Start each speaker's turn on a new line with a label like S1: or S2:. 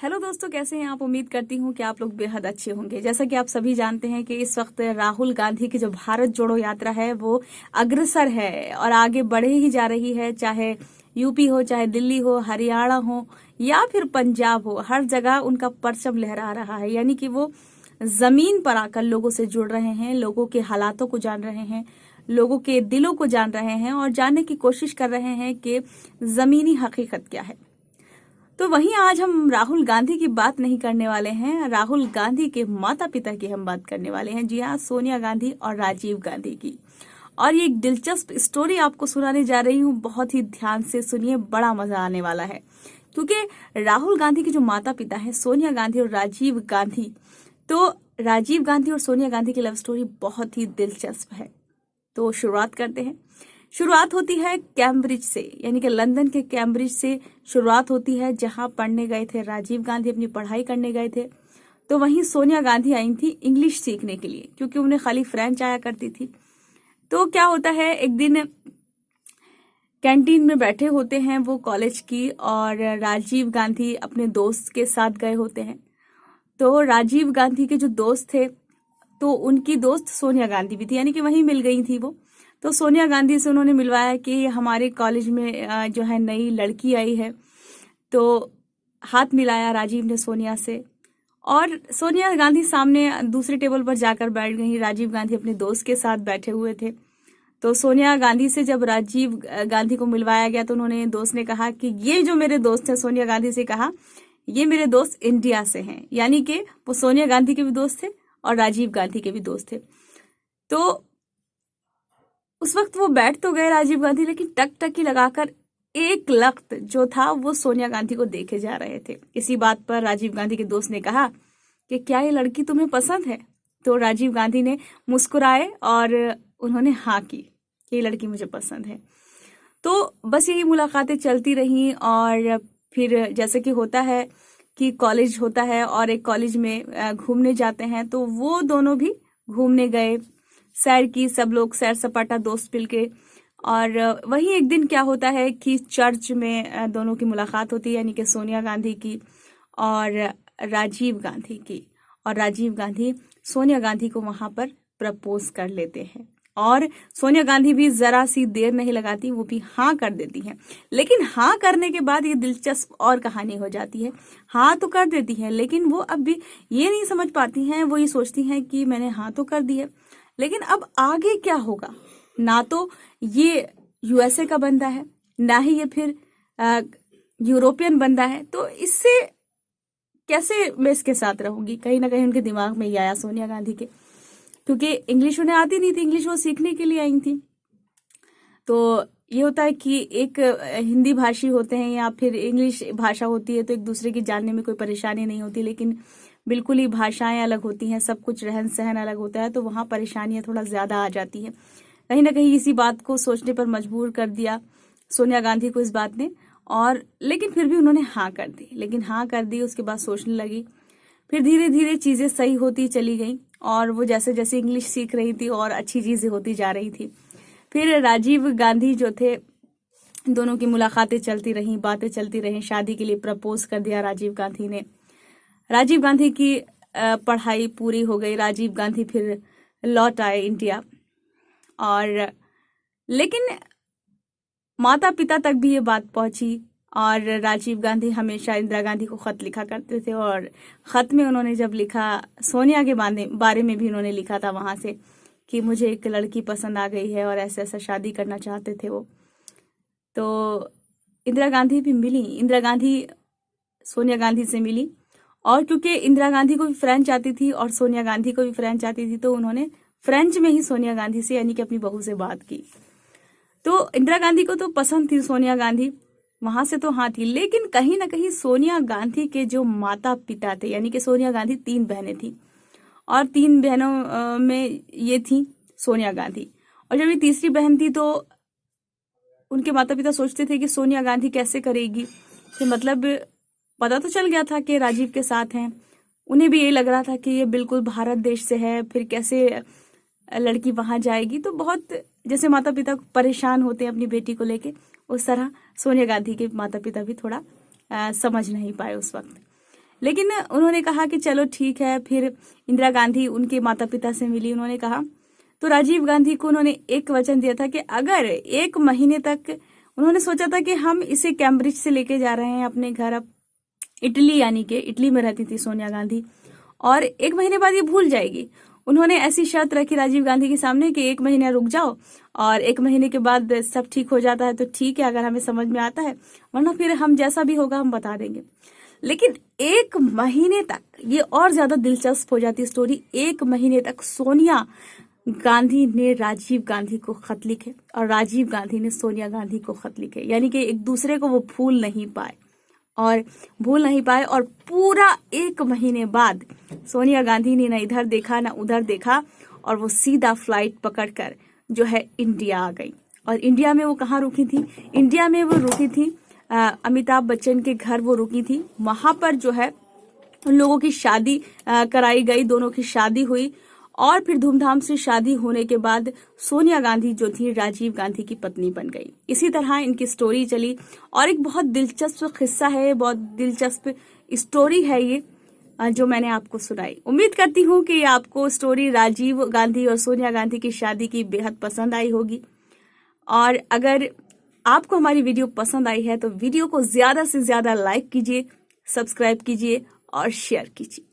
S1: Hello दोस्तों, कैसे हैं आप। उम्मीद करती हूँ कि आप लोग बेहद अच्छे होंगे। जैसा कि आप सभी जानते हैं कि इस वक्त राहुल गांधी की जो भारत जोड़ो यात्रा है वो अग्रसर है और आगे बढ़े ही जा रही है। चाहे यूपी हो, चाहे दिल्ली हो, हरियाणा हो या फिर पंजाब हो, हर जगह उनका परचम लहरा रहा है। यानी कि वो जमीन पर आकर लोगों से जुड़ रहे हैं, लोगों के हालातों को जान रहे हैं, लोगों के दिलों को जान रहे हैं और जानने की कोशिश कर रहे हैं कि जमीनी हकीकत क्या है। तो वहीं आज हम राहुल गांधी की बात नहीं करने वाले हैं, राहुल गांधी के माता पिता की हम बात करने वाले हैं। जी हाँ, सोनिया गांधी और राजीव गांधी की। और ये एक दिलचस्प स्टोरी आपको सुनाने जा रही हूँ। बहुत ही ध्यान से सुनिए, बड़ा मजा आने वाला है। क्योंकि राहुल गांधी के जो माता पिता हैं, सोनिया गांधी और राजीव गांधी, तो राजीव गांधी और सोनिया गांधी की लव स्टोरी बहुत ही दिलचस्प है। तो शुरुआत करते हैं। शुरुआत होती है कैम्ब्रिज से, यानी कि लंदन के कैम्ब्रिज से शुरुआत होती है, जहां पढ़ने गए थे राजीव गांधी, अपनी पढ़ाई करने गए थे। तो वहीं सोनिया गांधी आई थी इंग्लिश सीखने के लिए, क्योंकि उन्हें खाली फ्रेंच आया करती थी। तो क्या होता है, एक दिन कैंटीन में बैठे होते हैं वो कॉलेज की, और राजीव गांधी अपने दोस्त के साथ गए होते हैं। तो राजीव गांधी के जो दोस्त थे, तो उनकी दोस्त सोनिया गांधी भी थी, यानी कि वहीं मिल गई थी वो। तो सोनिया गांधी से उन्होंने मिलवाया कि हमारे कॉलेज में जो है नई लड़की आई है। तो हाथ मिलाया राजीव ने सोनिया से, और सोनिया गांधी सामने दूसरे टेबल पर जाकर बैठ गई। राजीव गांधी अपने दोस्त के साथ बैठे हुए थे। तो सोनिया गांधी से जब राजीव गांधी को मिलवाया गया, तो उन्होंने दोस्त ने कहा कि ये जो मेरे दोस्त हैं, सोनिया गांधी से कहा, ये मेरे दोस्त इंडिया से हैं। यानी कि वो सोनिया गांधी के भी दोस्त थे और राजीव गांधी के भी दोस्त थे। तो उस वक्त वो बैठ तो गए राजीव गांधी, लेकिन टकटकी लगाकर एक लख्त जो था वो सोनिया गांधी को देखे जा रहे थे। इसी बात पर राजीव गांधी के दोस्त ने कहा कि क्या ये लड़की तुम्हें पसंद है। तो राजीव गांधी ने मुस्कुराए और उन्होंने हाँ की, ये लड़की मुझे पसंद है। तो बस यही मुलाकातें चलती रहीं, और फिर जैसे कि होता है कि कॉलेज होता है और एक कॉलेज में घूमने जाते हैं, तो वो दोनों भी घूमने गए। सैर की, सब लोग सैर सपाटा दोस्त मिल के। और वहीं एक दिन क्या होता है कि चर्च में दोनों की मुलाकात होती है, यानी कि सोनिया गांधी की और राजीव गांधी की। और राजीव गांधी सोनिया गांधी को वहां पर प्रपोज कर लेते हैं, और सोनिया गांधी भी जरा सी देर नहीं लगाती, वो भी हाँ कर देती हैं। लेकिन हाँ करने के बाद ये दिलचस्प और कहानी हो जाती है। हाँ तो कर देती हैं, लेकिन वो अब भी ये नहीं समझ पाती हैं। वो ये सोचती हैं कि मैंने हाँ तो कर दी है, लेकिन अब आगे क्या होगा। ना तो ये यूएसए का बंदा है, ना ही ये फिर यूरोपियन बंदा है, तो इससे कैसे मैं इसके साथ रहूंगी। कहीं ना कहीं उनके दिमाग में ये आया सोनिया गांधी के, क्योंकि इंग्लिश उन्हें आती नहीं थी, इंग्लिश वो सीखने के लिए आई थी। तो ये होता है कि एक हिंदी भाषी होते हैं या फिर इंग्लिश भाषा होती है, तो एक दूसरे की जानने में कोई परेशानी नहीं होती। लेकिन बिल्कुल ही भाषाएं अलग होती हैं, सब कुछ रहन सहन अलग होता है, तो वहाँ परेशानियां थोड़ा ज्यादा आ जाती हैं। कहीं ना कहीं इसी बात को सोचने पर मजबूर कर दिया सोनिया गांधी को इस बात ने। और लेकिन फिर भी उन्होंने हाँ कर दी। लेकिन हाँ कर दी, उसके बाद सोचने लगी। फिर धीरे धीरे चीजें सही होती चली गई, और वो जैसे जैसे इंग्लिश सीख रही थी और अच्छी चीजें होती जा रही थी। फिर राजीव गांधी जो थे, दोनों की मुलाकातें चलती रहीं, बातें चलती रहीं। शादी के लिए प्रपोज कर दिया राजीव गांधी ने। राजीव गांधी की पढ़ाई पूरी हो गई। राजीव गांधी फिर लौट आए इंडिया। और लेकिन माता पिता तक भी ये बात पहुंची, और राजीव गांधी हमेशा इंदिरा गांधी को खत लिखा करते थे। और खत में उन्होंने जब लिखा, सोनिया के बारे में भी उन्होंने लिखा था वहां से, कि मुझे एक लड़की पसंद आ गई है और ऐसा ऐसा शादी करना चाहते थे वो। तो इंदिरा गांधी भी मिली, इंदिरा गांधी सोनिया गांधी से मिली। और क्योंकि इंदिरा गांधी को भी फ्रेंच आती थी और सोनिया गांधी को भी फ्रेंच आती थी, तो उन्होंने फ्रेंच में ही सोनिया गांधी से, यानी कि अपनी बहू से बात की। तो इंदिरा गांधी को तो पसंद थी सोनिया गांधी, वहां से तो हाँ थी। लेकिन कहीं ना कहीं सोनिया गांधी के जो माता पिता थे, यानी कि सोनिया गांधी 3 बहनें थी, और 3 बहनों में ये थी सोनिया गांधी। और जब ये तीसरी बहन थी, तो उनके माता पिता सोचते थे कि सोनिया गांधी कैसे करेगी, कि मतलब पता तो चल गया था कि राजीव के साथ हैं। उन्हें भी ये लग रहा था कि ये बिल्कुल भारत देश से है, फिर कैसे लड़की वहां जाएगी। तो बहुत, जैसे माता पिता परेशान होते हैं अपनी बेटी को लेके, उस तरह सोनिया गांधी के माता पिता भी थोड़ा समझ नहीं पाए उस वक्त। लेकिन उन्होंने कहा कि चलो ठीक है। फिर इंदिरा गांधी उनके माता पिता से मिली, उन्होंने कहा, तो राजीव गांधी को उन्होंने एक वचन दिया था कि अगर 1 महीने तक, उन्होंने सोचा था कि हम इसे कैम्ब्रिज से लेके जा रहे हैं अपने घर, अब इटली, यानी कि इटली में रहती थी सोनिया गांधी, और 1 महीने बाद ये भूल जाएगी। उन्होंने ऐसी शर्त रखी राजीव गांधी के सामने कि 1 महीना रुक जाओ, और 1 महीने के बाद सब ठीक हो जाता है तो ठीक है, अगर हमें समझ में आता है, वरना फिर हम जैसा भी होगा हम बता देंगे। लेकिन 1 महीने तक, ये और ज्यादा दिलचस्प हो जाती स्टोरी, 1 महीने तक सोनिया गांधी ने राजीव गांधी को खत लिखे और राजीव गांधी ने सोनिया गांधी को खत लिखे, यानी कि एक दूसरे को वो भूल नहीं पाए। और पूरा 1 महीने बाद सोनिया गांधी ने न इधर देखा न उधर देखा, और वो सीधा फ्लाइट पकड़कर जो है इंडिया आ गई। और इंडिया में वो कहाँ रुकी थी? इंडिया में वो रुकी थी अमिताभ बच्चन के घर वो रुकी थी। वहां पर जो है उन लोगों की शादी कराई गई, दोनों की शादी हुई, और फिर धूमधाम से शादी होने के बाद सोनिया गांधी जो थी राजीव गांधी की पत्नी बन गई। इसी तरह इनकी स्टोरी चली, और एक बहुत दिलचस्प किस्सा है, बहुत दिलचस्प स्टोरी है ये जो मैंने आपको सुनाई। उम्मीद करती हूँ कि आपको स्टोरी राजीव गांधी और सोनिया गांधी की शादी की बेहद पसंद आई होगी। और अगर आपको हमारी वीडियो पसंद आई है तो वीडियो को ज्यादा से ज्यादा लाइक कीजिए, सब्सक्राइब कीजिए और शेयर कीजिए।